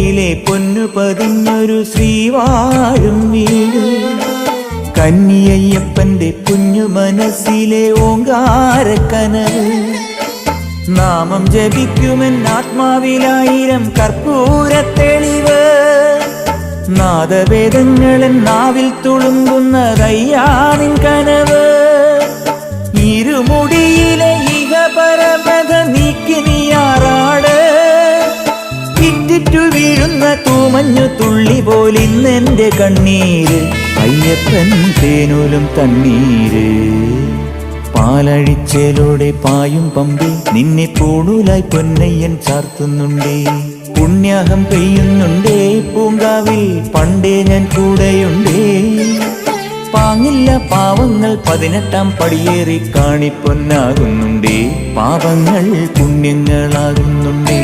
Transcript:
കൈകളിലെ പൊന്നു പതിഞ്ഞൊരു ശ്രീവാഴും വീട്. കന്നിയയ്യപ്പന്റെ കുഞ്ഞു മനസ്സിലെ ഓങ്കാരക്കനവ്. നാമം ജപിക്കുമെൻ ആത്മാവിലായിരം കർപ്പൂരത്തെളിവ്. നാദവേദങ്ങളൻ നാവിൽ തുളുമ്പുന്നതയ്യാനിൻ കനവ്. ഇരുമുടിയിലെ ഇഹപരമത നീക്കി നീയാറാട്. ഇറ്റിറ്റു വീഴുന്ന തൂമഞ്ഞു തുള്ളി പോലിന്നെന്റെ കണ്ണീര്. അയ്യപ്പൻ തേനൂലും തണ്ണീര്. പാലഴിച്ചേലോടെ പായും പമ്പി നിന്നെ പൂണൂലായി പൊന്നയ്യൻ ചാർത്തുന്നുണ്ടേ. പുണ്യാഹം പെയ്യുന്നുണ്ടേ പൂങ്കാവിൽ പണ്ടേ ഞാൻ കൂടെയുണ്ടേ. പാങ്ങില്ല പാവങ്ങൾ 18-ാം പടിയേറി കാണിപ്പൊന്നാകുന്നുണ്ടേ. പാപങ്ങൾ പുണ്യങ്ങളാകുന്നുണ്ടേ.